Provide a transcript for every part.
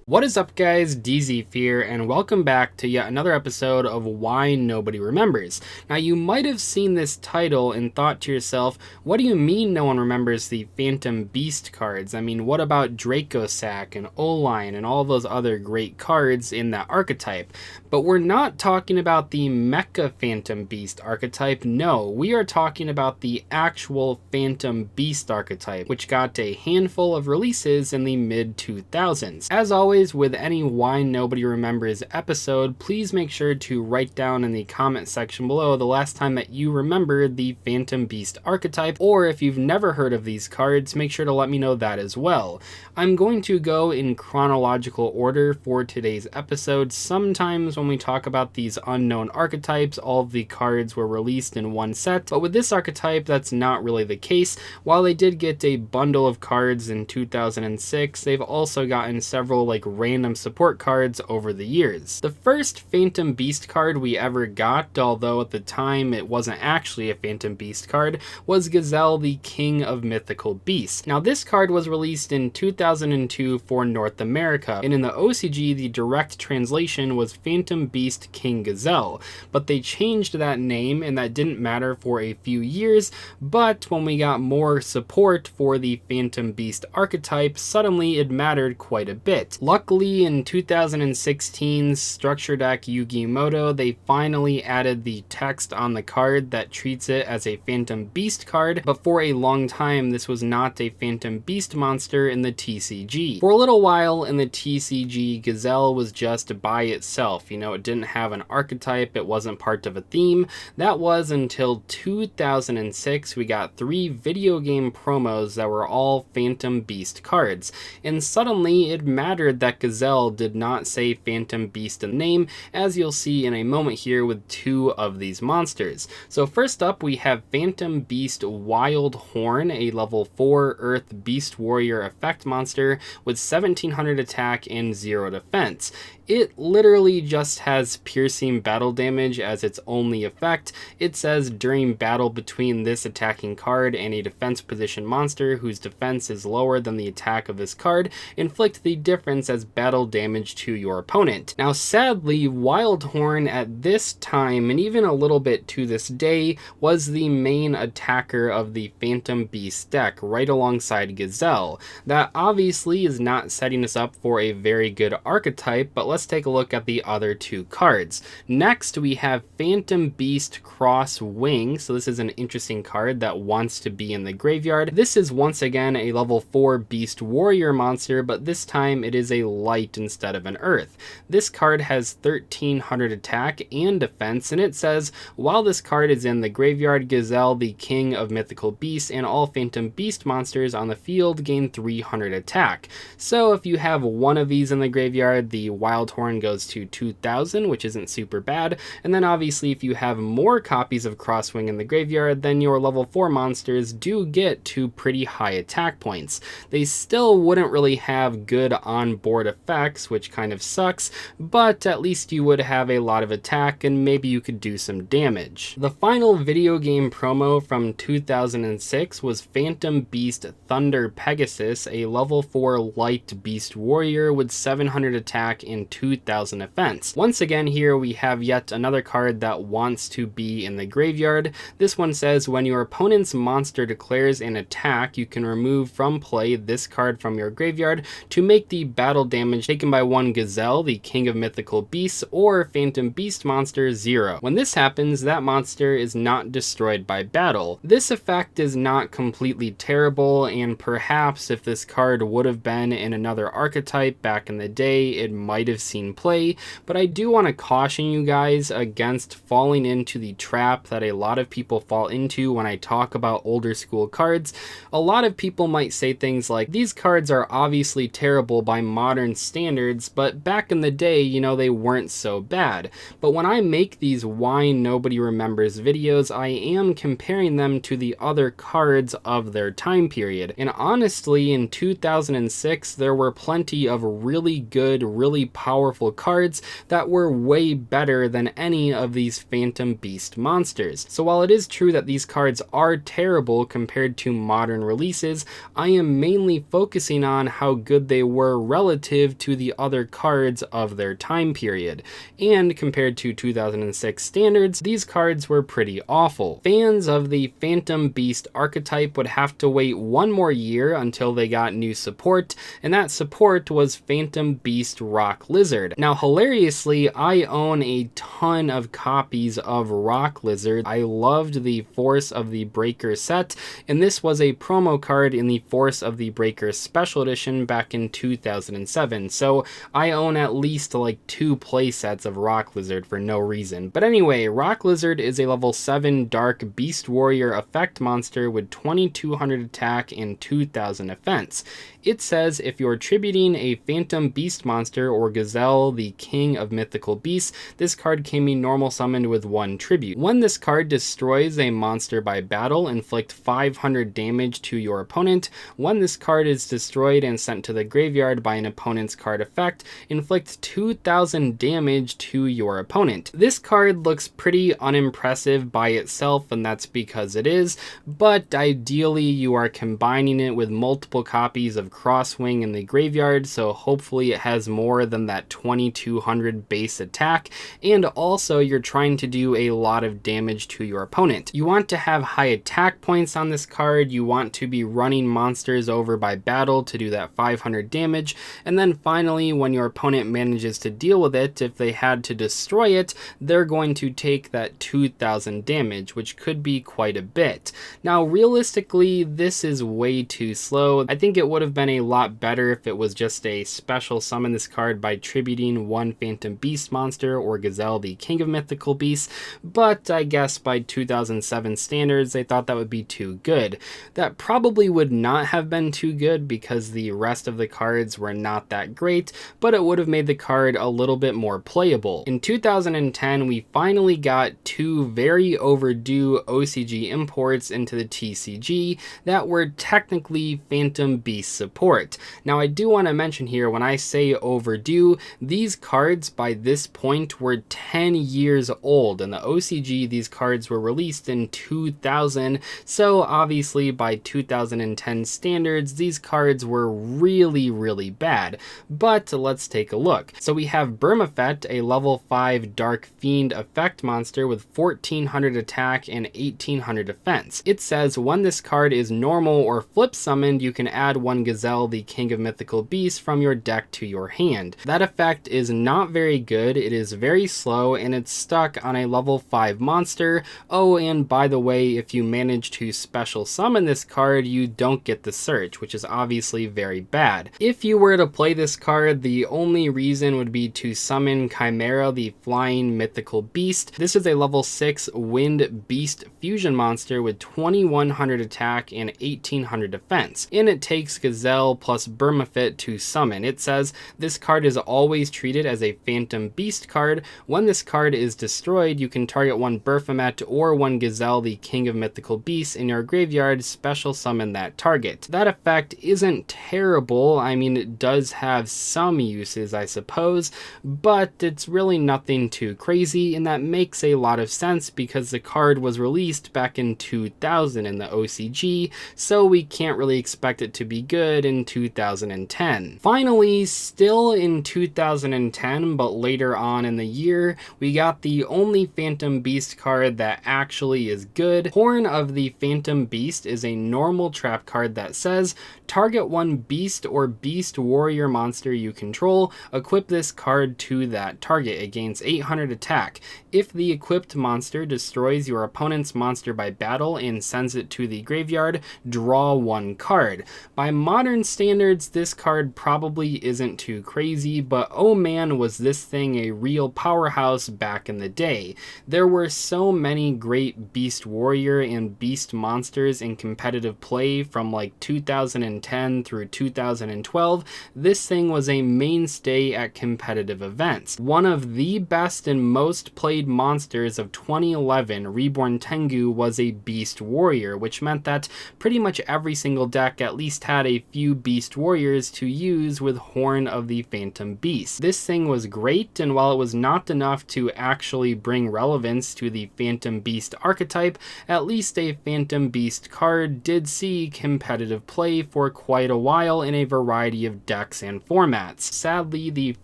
What is up, guys? Dzeeff here, and welcome back to yet another episode of Why Nobody Remembers. Now, you might have seen this title and thought to yourself, what do you mean no one remembers the Phantom Beast cards? I mean, what about Dracosac and O-Line and all those other great cards in that archetype? But we're not talking about the Mecha Phantom Beast archetype, no. We are talking about the actual Phantom Beast archetype, which got a handful of releases in the mid-2000s. As always, with any Why Nobody Remembers episode, please make sure to write down in the comment section below the last time that you remembered the Phantom Beast archetype, or if you've never heard of these cards, make sure to let me know that as well. I'm going to go in chronological order for today's episode. Sometimes when we talk about these unknown archetypes, all of the cards were released in one set, but with this archetype, that's not really the case. While they did get a bundle of cards in 2006, they've also gotten several random support cards over the years. The first Phantom Beast card we ever got, although at the time it wasn't actually a Phantom Beast card, was Gazelle, the King of Mythical Beasts. Now, this card was released in 2002 for North America, and in the OCG the direct translation was Phantom Beast King Gazelle, but they changed that name and that didn't matter for a few years, but when we got more support for the Phantom Beast archetype, suddenly it mattered quite a bit. Luckily, in 2016's Structure Deck Yu-Gi-Oh! They finally added the text on the card that treats it as a Phantom Beast card, but for a long time this was not a Phantom Beast monster in the TCG. For a little while in the TCG, Gazelle was just by itself. You know, it didn't have an archetype, it wasn't part of a theme. That was until 2006 we got 3 video game promos that were all Phantom Beast cards, and suddenly it mattered that Gazelle did not say Phantom Beast in the name, as you'll see in a moment here with 2 of these monsters. So first up we have Phantom Beast Wild Horn, a level 4 Earth Beast Warrior effect monster with 1700 attack and 0 defense. It literally just has piercing battle damage as its only effect. It says during battle between this attacking card and a defense position monster whose defense is lower than the attack of this card, inflict the difference as battle damage to your opponent. Now sadly, Wildhorn at this time, and even a little bit to this day, was the main attacker of the Phantom Beast deck, right alongside Gazelle. That obviously is not setting us up for a very good archetype, but let's take a look at the other 2 cards. Next, we have Phantom Beast Cross Wing. So this is an interesting card that wants to be in the graveyard. This is once again a level 4 Beast Warrior monster, but this time it is a light instead of an earth. This card has 1300 attack and defense, and it says, while this card is in the graveyard, Gazelle, the King of Mythical Beasts, and all Phantom Beast monsters on the field gain 300 attack. So if you have one of these in the graveyard, the Wildhorn goes to 2000, which isn't super bad, and then obviously if you have more copies of Crosswing in the graveyard, then your level 4 monsters do get to pretty high attack points. They still wouldn't really have good on-board effects, which kind of sucks, but at least you would have a lot of attack and maybe you could do some damage. The final video game promo from 2006 was Phantom Beast Thunder Pegasus, a level 4 light beast warrior with 700 attack and 2000 defense. Once again here we have yet another card that wants to be in the graveyard. This one says, when your opponent's monster declares an attack, you can remove from play this card from your graveyard to make the battle damage taken by one Gazelle, the King of Mythical Beasts, or Phantom Beast monster 0. When this happens, that monster is not destroyed by battle. This effect is not completely terrible, and perhaps if this card would have been in another archetype back in the day, it might have seen play, but I do want to caution you guys against falling into the trap that a lot of people fall into when I talk about older school cards. A lot of people might say things like, these cards are obviously terrible by modern standards, but back in the day, you know, they weren't so bad. But when I make these Why Nobody Remembers videos, I am comparing them to the other cards of their time period. And honestly, in 2006, there were plenty of really good, really powerful cards that were way better than any of these Phantom Beast monsters. So while it is true that these cards are terrible compared to modern releases, I am mainly focusing on how good they were relative relative to the other cards of their time period, and compared to 2006 standards, these cards were pretty awful. Fans of the Phantom Beast archetype would have to wait one more year until they got new support, and that support was Phantom Beast Rock Lizard. Now, hilariously, I own a ton of copies of Rock Lizard. I loved the Force of the Breaker set, and this was a promo card in the Force of the Breaker Special Edition back in 2007, so I own at least like 2 playsets of Rock Lizard for no reason. But anyway, Rock Lizard is a level 7 Dark Beast Warrior effect monster with 2200 attack and 2000 defense. It says if you're tributing a Phantom Beast monster or Gazelle, the king of mythical beasts, this card can be normal summoned with 1 tribute. When this card destroys a monster by battle, inflict 500 damage to your opponent. When this card is destroyed and sent to the graveyard by an opponent's card effect, inflict 2000 damage to your opponent. This card looks pretty unimpressive by itself, and that's because it is, but ideally you are combining it with multiple copies of Crosswing in the graveyard, so hopefully it has more than that 2200 base attack, and also you're trying to do a lot of damage to your opponent. You want to have high attack points on this card, you want to be running monsters over by battle to do that 500 damage, and then finally when your opponent manages to deal with it, if they had to destroy it, they're going to take that 2000 damage, which could be quite a bit. Now realistically, this is way too slow. I think it would have been a lot better if it was just a special summon this card by tributing 1 Phantom Beast monster or Gazelle, the king of mythical beasts, but I guess by 2007 standards they thought that would be too good. That probably would not have been too good because the rest of the cards were not that great, but it would have made the card a little bit more playable. In 2010 we finally got 2 very overdue OCG imports into the TCG that were technically Phantom Beast support. Now I do want to mention here, when I say overdue, these cards by this point were 10 years old. In the OCG these cards were released in 2000, so obviously by 2010 standards these cards were really bad. But let's take a look. So we have Burma Fett, a level 5 Dark Fiend effect monster with 1400 attack and 1800 defense. It says when this card is normal or flip summoned, you can add 1 Gazelle, the king of mythical beasts, from your deck to your hand. That effect is not very good, it is very slow, and it's stuck on a level 5 monster. Oh, and by the way, if you manage to special summon this card, you don't get the search, which is obviously very bad. If you were to play this card, the only reason would be to summon Chimera, the flying mythical beast. This is a level 6 wind beast fusion monster with 2100 attack and 1800 defense, and it takes Gazelle plus Burma Fett to summon. It says this card is always treated as a Phantom Beast card. When this card is destroyed, you can target 1 Baphomet or 1 Gazelle, the king of mythical beasts, in your graveyard, special summon that target. That effect isn't terrible. I mean, it does have some uses, I suppose, but it's really nothing too crazy, and that makes a lot of sense because the card was released back in 2000 in the OCG, so we can't really expect it to be good in 2010. Finally, still in 2010, but later on in the year, we got the only Phantom Beast card that actually is good. Horn of the Phantom Beast is a normal trap card that says target 1 beast or beast warrior monster you control, equip this card to that target. It gains 800 attack. If the equipped monster destroys your opponent's monster by battle and sends it to the graveyard, draw 1 card. By modern standards, this card probably isn't too crazy, but oh man, was this thing a real powerhouse back in the day. There were so many great beast warrior and beast monsters in competitive play from like 2010 through 2012. This thing was a mainstay at competitive events. One of the best and most played monsters of 2011, Reborn Tengu, was a beast warrior, which meant that pretty much every single deck at least had a few beast warriors to use with Horn of the Phantom Beast. This thing was great, and while it was not enough to actually bring relevance to the Phantom Beast archetype, at least a Phantom Beast card did see competitive play for quite a while in a variety of decks packs and formats. Sadly, the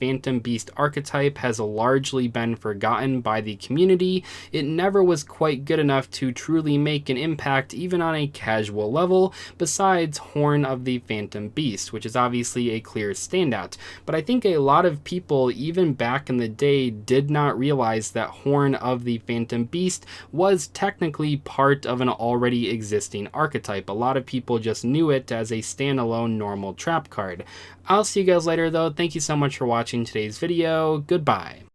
Phantom Beast archetype has largely been forgotten by the community. It never was quite good enough to truly make an impact even on a casual level, besides Horn of the Phantom Beast, which is obviously a clear standout. But I think a lot of people, even back in the day, did not realize that Horn of the Phantom Beast was technically part of an already existing archetype. A lot of people just knew it as a standalone normal trap card. I'll see you guys later though. Thank you so much for watching today's video. Goodbye.